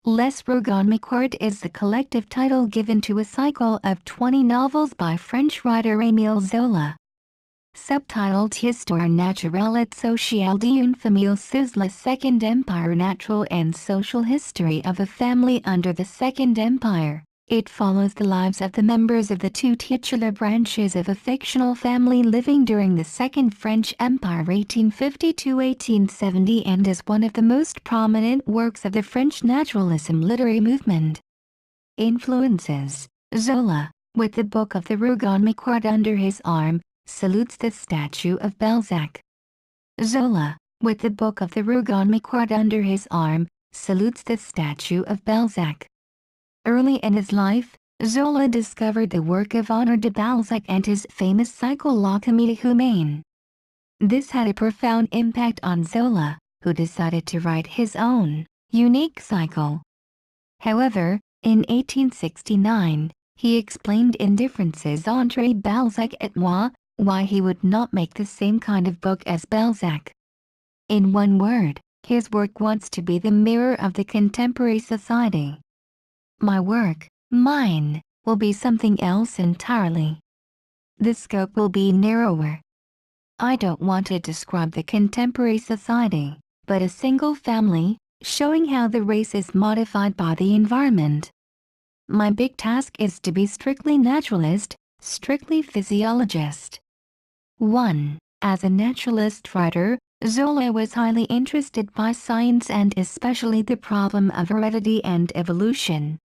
Les Rougon Macquart is the collective title given to a cycle of 20 novels by French writer Émile Zola. Subtitled Histoire naturelle et sociale d'une famille sous le Second Empire, natural and social history of a family under the Second Empire. It follows the lives of the members of the two titular branches of a fictional family living during the Second French Empire 1850–1870 and is one of the most prominent works of the French naturalism literary movement. Influences: Zola, with the book of the Rougon Macquart under his arm, salutes the statue of Balzac. Zola, with the book of the Rougon Macquart under his arm, salutes the statue of Balzac. Early in his life, Zola discovered the work of Honoré de Balzac and his famous cycle La Comédie Humaine. This had a profound impact on Zola, who decided to write his own, unique cycle. However, in 1869, he explained in Differences entre Balzac et moi, why he would not make the same kind of book as Balzac. In one word, his work wants to be the mirror of the contemporary society. My work, mine, will be something else entirely. The scope will be narrower. I don't want to describe the contemporary society, but a single family, showing how the race is modified by the environment. My big task is to be strictly naturalist, strictly physiologist. 1. As a naturalist writer, Zola was highly interested by science and especially the problem of heredity and evolution.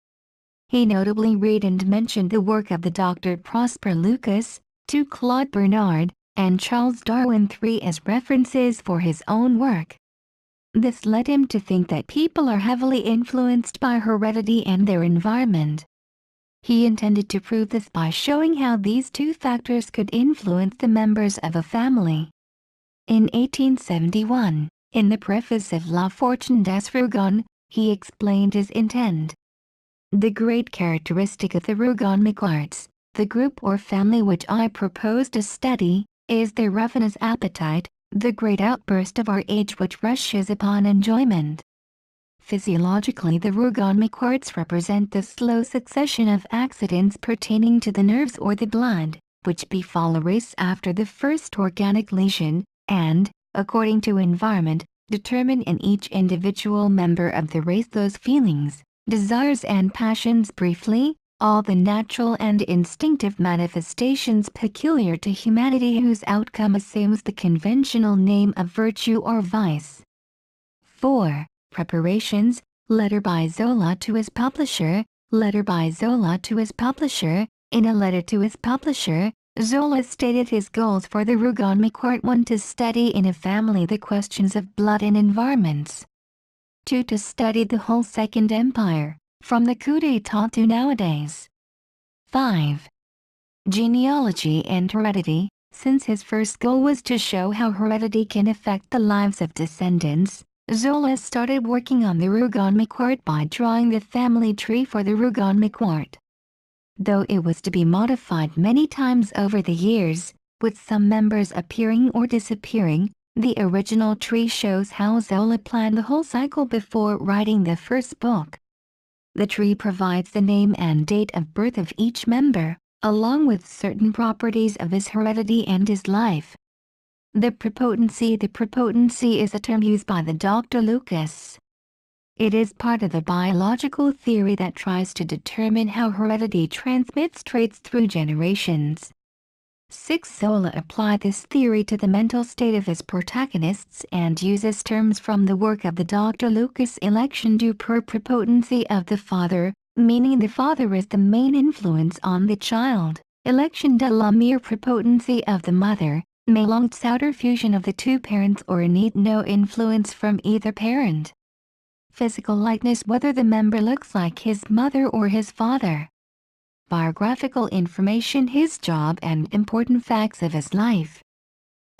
He notably read and mentioned the work of the Dr. Prosper Lucas, to Claude Bernard, and Charles Darwin III as references for his own work. This led him to think that people are heavily influenced by heredity and their environment. He intended to prove this by showing how these two factors could influence the members of a family. In 1871, in the preface of La Fortune des Rougon, he explained his intent. The great characteristic of the Rougon Macquarts, the group or family which I propose to study, is their ravenous appetite, the great outburst of our age which rushes upon enjoyment. Physiologically, the Rougon Macquarts represent the slow succession of accidents pertaining to the nerves or the blood, which befall a race after the first organic lesion, and, according to environment, determine in each individual member of the race those feelings, desires and passions, briefly, all the natural and instinctive manifestations peculiar to humanity whose outcome assumes the conventional name of virtue or vice. 4. Preparations. Letter by Zola to his publisher. Letter by Zola to his publisher. In a letter to his publisher, Zola stated his goals for the Rougon Macquart: 1. To study in a family the questions of blood and environments. 2. To study the whole Second Empire, from the coup d'état to nowadays. 5. Genealogy and heredity. Since his first goal was to show how heredity can affect the lives of descendants, Zola started working on the Rougon Macquart by drawing the family tree for the Rougon Macquart. Though it was to be modified many times over the years, with some members appearing or disappearing, the original tree shows how Zola planned the whole cycle before writing the first book. The tree provides the name and date of birth of each member, along with certain properties of his heredity and his life. The prepotency is a term used by the Dr. Lucas. It is part of the biological theory that tries to determine how heredity transmits traits through generations. 6. Zola applied this theory to the mental state of his protagonists and uses terms from the work of the Dr. Lucas: election du per prepotency of the father, meaning the father is the main influence on the child; election de la mere prepotency of the mother, mélange outer fusion of the two parents or need no influence from either parent. Physical likeness, whether the member looks like his mother or his father. Biographical information, his job and important facts of his life.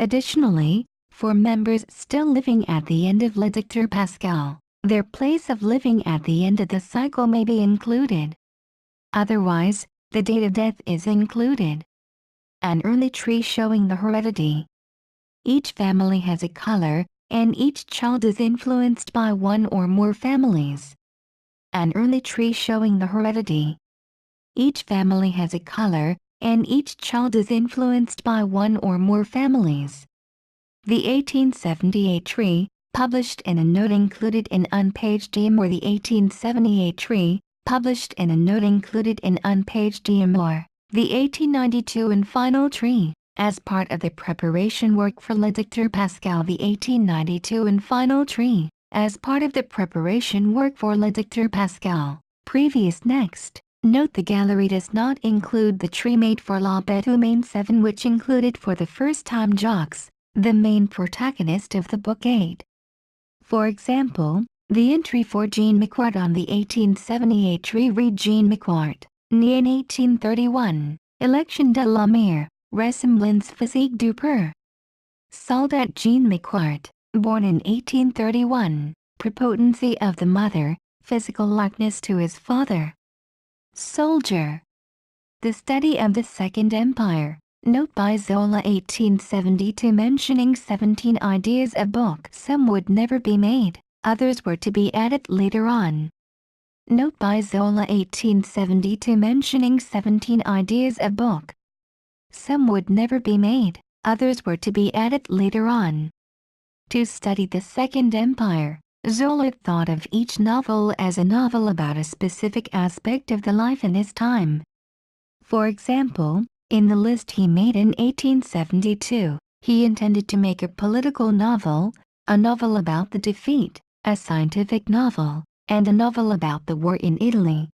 Additionally, for members still living at the end of Le Dicteur Pascal, their place of living at the end of the cycle may be included. Otherwise, the date of death is included. An early tree showing the heredity. Each family has a color, and each child is influenced by one or more families. an early tree showing the heredity. Each family has a color, and each child is influenced by one or more families. The 1878 tree, published in a note included in unpaged DM, or the 1878 tree, published in a note included in unpaged DM, or the 1892 and final tree, as part of the preparation work for Le Dicteur Pascal. The 1892 and final tree, as part of the preparation work for Le Dicteur Pascal. Previous next. Note the gallery does not include the tree made for La Bête Humaine 7, which included for the first time Jacques, the main protagonist of the book 8. For example, the entry for Jean Macquart on the 1878 tree read Jean Macquart, née in 1831, Election de la Mère, Ressemblance physique du père. Soldat Jean Macquart, born in 1831, Prepotency of the mother, physical likeness to his father. Soldier. The Study of the Second Empire. Note by Zola 1872 mentioning 17 ideas a book. Some would never be made, others were to be added later on. Note by Zola 1872 mentioning 17 ideas a book. Some would never be made, others were to be added later on. To study the Second Empire, Zola thought of each novel as a novel about a specific aspect of the life in his time. For example, in the list he made in 1872, he intended to make a political novel, a novel about the defeat, a scientific novel, and a novel about the war in Italy.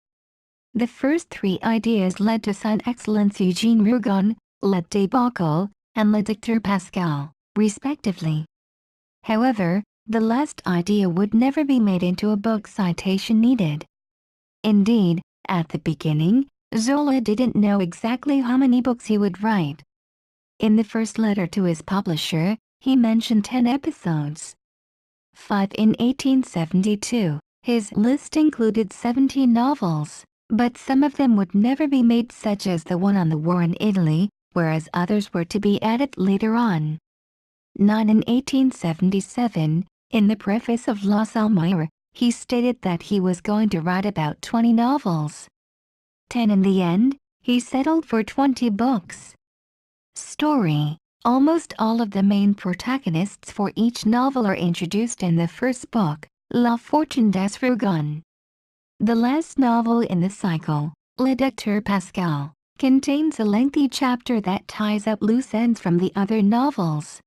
The first three ideas led to Son Excellence Eugene Rougon, Le Débâcle, and Le Dicteur Pascal, respectively. However, the last idea would never be made into a book citation needed. Indeed, at the beginning, Zola didn't know exactly how many books he would write. In the first letter to his publisher, he mentioned 10 episodes. 5 in 1872. His list included 17 novels, but some of them would never be made, such as the one on the war in Italy, whereas others were to be added later on. 9 in 1877. In the preface of La Salmire, he stated that he was going to write about 20 novels. 10 in the end, he settled for 20 books. Story. Almost all of the main protagonists for each novel are introduced in the first book, La Fortune des Rougon. The last novel in the cycle, Le Dicteur Pascal, contains a lengthy chapter that ties up loose ends from the other novels.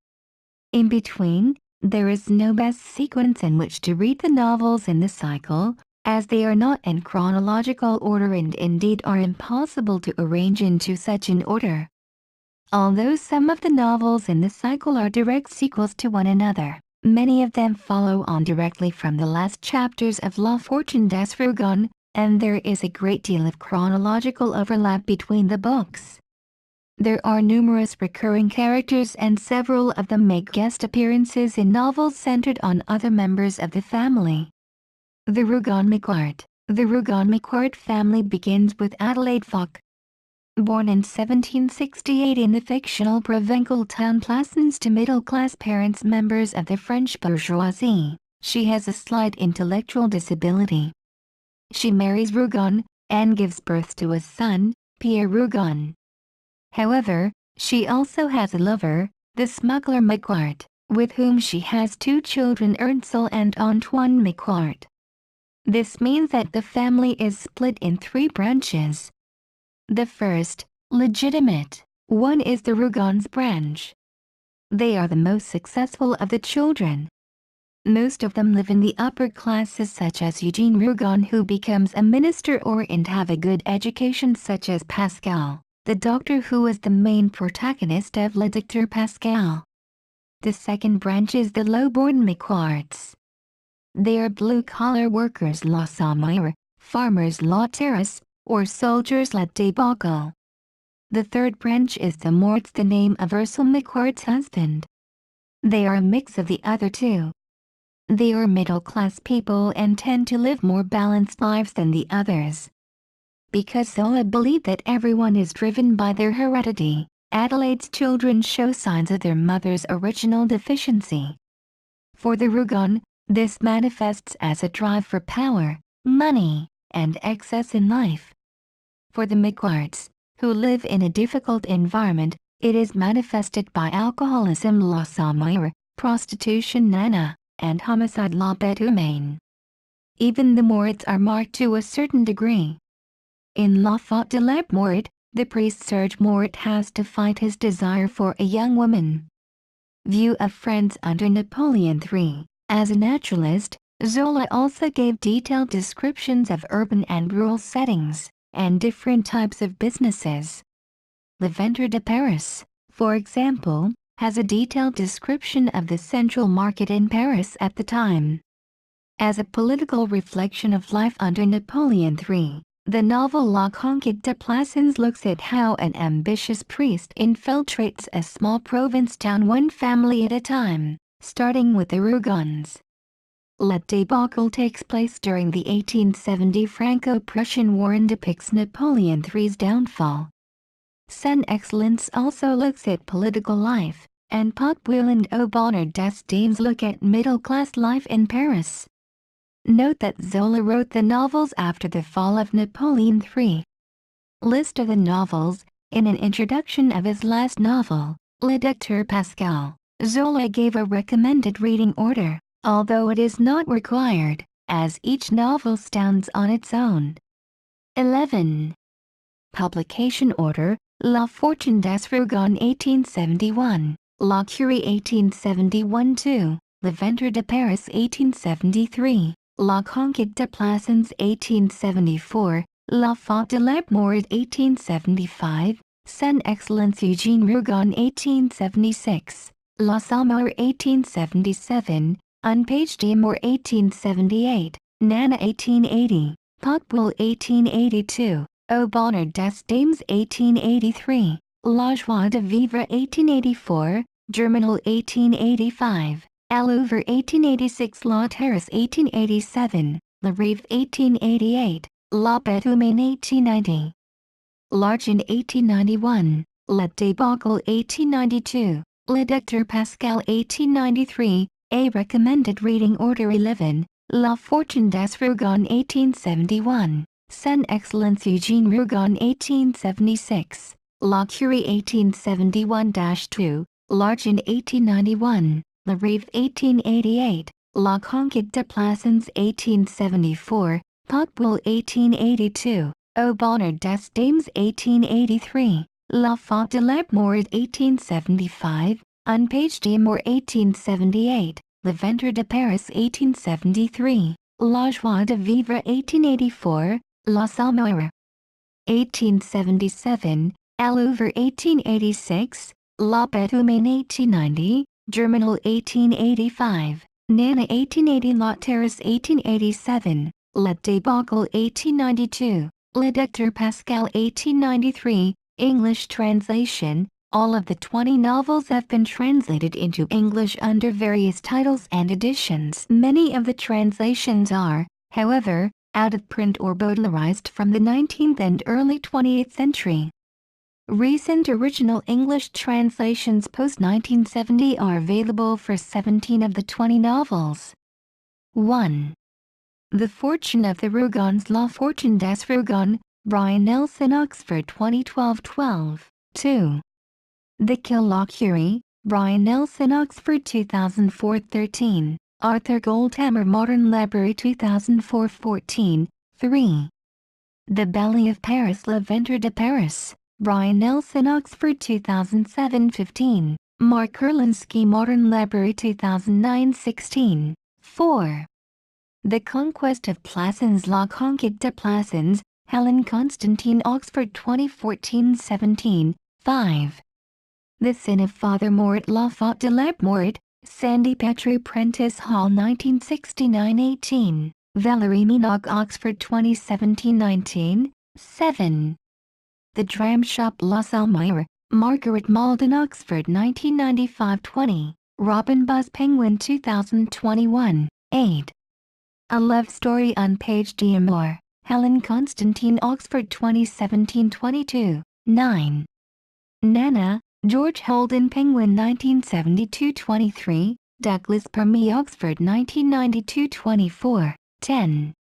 In between, there is no best sequence in which to read the novels in the cycle, as they are not in chronological order and indeed are impossible to arrange into such an order. Although some of the novels in the cycle are direct sequels to one another, many of them follow on directly from the last chapters of La Fortune des Rougon, and there is a great deal of chronological overlap between the books. There are numerous recurring characters, and several of them make guest appearances in novels centered on other members of the family. The Rougon Macquart. The Rougon Macquart family begins with Adelaide Foch. Born in 1768 in the fictional provincial town Plassans to middle-class parents members of the French bourgeoisie, she has a slight intellectual disability. She marries Rougon, and gives birth to a son, Pierre Rougon. However, she also has a lover, the smuggler Macquart, with whom she has 2 children, Ernst and Antoine Macquart. This means that the family is split in 3 branches. The first, legitimate, one is the Rougons branch. They are the most successful of the children. Most of them live in the upper classes, such as Eugene Rougon, who becomes a minister, and have a good education, such as Pascal, the doctor who is the main protagonist of Le Dicteur Pascal. The second branch is the low-born Macquarts. They are blue-collar workers, La Salmire, farmers, La Terrasse, or soldiers, La Débâcle. The third branch is the Morts, the name of Ursule Macquart's husband. They are a mix of the other 2. They are middle-class people and tend to live more balanced lives than the others. Because Zola believed that everyone is driven by their heredity, Adelaide's children show signs of their mother's original deficiency. For the Rougon, this manifests as a drive for power, money, and excess in life. For the Macquarts, who live in a difficult environment, it is manifested by alcoholism la Samire, prostitution nana, and homicide la Betumain. Even the Mourids are marked to a certain degree. In La Faute de la Mort, the priest Serge Mort has to fight his desire for a young woman. View of France under Napoleon III. As a naturalist, Zola also gave detailed descriptions of urban and rural settings, and different types of businesses. Le Ventre de Paris, for example, has a detailed description of the central market in Paris at the time. As a political reflection of life under Napoleon III, the novel La Conquête de Plassans looks at how an ambitious priest infiltrates a small province town one family at a time, starting with the Rougons. La Débâcle takes place during the 1870 Franco-Prussian War and depicts Napoleon III's downfall. Son Excellence also looks at political life, and Potbouille and Au Bonheur des Dames look at middle-class life in Paris. Note that Zola wrote the novels after the fall of Napoleon III. List of the novels. In an introduction of his last novel, Le Docteur Pascal, Zola gave a recommended reading order, although it is not required, as each novel stands on its own. 11. Publication order. La Fortune des Rougon 1871, La Curie 1871-2, Le Ventre de Paris 1873, La Conquête de Plassans 1874, La Faute de la Mort 1875, Son Excellence Eugene Rougon 1876, La Samire 1877, Unpage d'Amour 1878, Nana 1880, Potbouille 1882, Au Bonheur des Dames 1883, La Joie de Vivre 1884, Germinal 1885, À Louvre 1886, La Terrasse 1887, La Rive 1888, La Bête Humaine 1890, L'Argent 1891, La Débâcle 1892, Le Docteur Pascal 1893, A recommended reading order 11, La Fortune des Rougon 1871, Son Excellence Eugene Rougon 1876, La Curie 1871-2, L'Argent 1891, La Rive 1888, La Conquête de Plassans 1874, Potbouille 1882, Au Bonheur des Dames 1883, La Faute de la Mort 1875, Unpage d'Amour 1878, Le Ventre de Paris 1873, La Joie de Vivre 1884, La Samire 1877, À Louvre 1886, La Bête Humaine 1890, Germinal 1885, Nana 1880, La Terrasse 1887, La Débâcle 1892, Le Docteur Pascal 1893, English translation. All of the 20 novels have been translated into English under various titles and editions. Many of the translations are, however, out of print or Baudelarized from the 19th and early 20th century. Recent original English translations post-1970 are available for 17 of the 20 novels. 1. The Fortune of the Rougons, La Fortune des Rougon, Brian Nelson, Oxford 2012-12. 2. The Kill La Curie, Brian Nelson, Oxford 2004-13, Arthur Goldhammer, Modern Library 2004-14. 3. The Ballet of Paris, Le Ventre de Paris, Brian Nelson, Oxford 2007-15, Mark Kurlansky, Modern Library 2009-16. 4. The Conquest of Plassans, La Conquête de Plassans, Helen Constantine, Oxford 2014-17. 5. The Sin of Father Mort, La Faute de la Mort, Sandy Petrie, Prentice Hall 1969-18, Valerie Minogue, Oxford 2017-19. 7. The Dram Shop, La Samire, Margaret Malden, Oxford 1995-20, Robin Buzz Penguin 2021. 8. A Love Story, Unpage d'Amour, Helen Constantine, Oxford 2017-22. 9. Nana, George Holden, Penguin 1972-23, Douglas Permy, Oxford 1992-24. 10.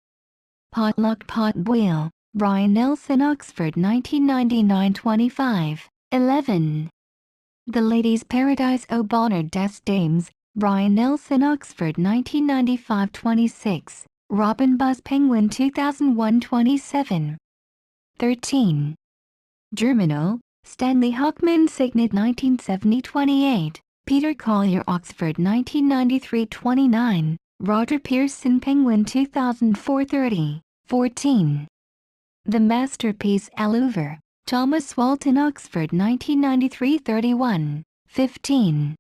Potluck Potboil, Brian Nelson Oxford 1999 25, 11. The Lady's Paradise O'Bonner Des Dames, Brian Nelson Oxford 1995 26, Robin Buzz Penguin 2001 27. 13. Germinal, Stanley Hockman Signet 1970 28, Peter Collier Oxford 1993 29, Roger Pearson Penguin 2004 30, 14. The Masterpiece Allover, Thomas Walton Oxford 1993 31, 15.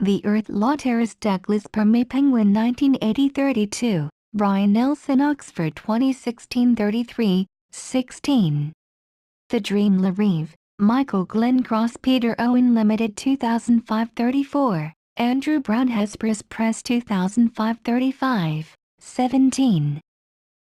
The Earth Lotteris Douglas Permé Penguin 1980 32, Brian Nelson Oxford 2016 33, 16. The Dream Larive, Michael Glenn Cross Peter Owen Limited 2005 34, Andrew Brown Hesperus Press 2005 35, 17.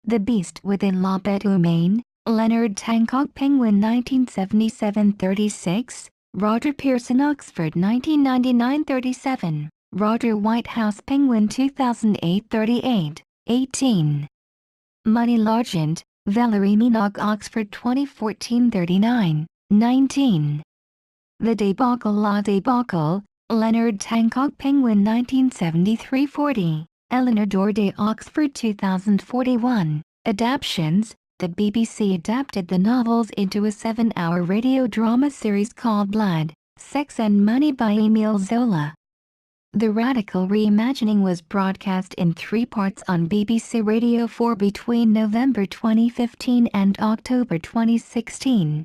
The Beast Within La Bête Humaine, Leonard Hancock Penguin 1977 36, Roger Pearson Oxford 1999 37, Roger Whitehouse Penguin 2008 38, 18. Money Largent, Valerie Minogue Oxford 2014 39, 19. The Debacle La Debacle, Leonard Hancock Penguin 1973 40, Eleanor Doorday Oxford 2041, Adaptions. The BBC adapted the novels into a 7-hour radio drama series called Blood, Sex and Money by Émile Zola. The radical reimagining was broadcast in 3 parts on BBC Radio 4 between November 2015 and October 2016.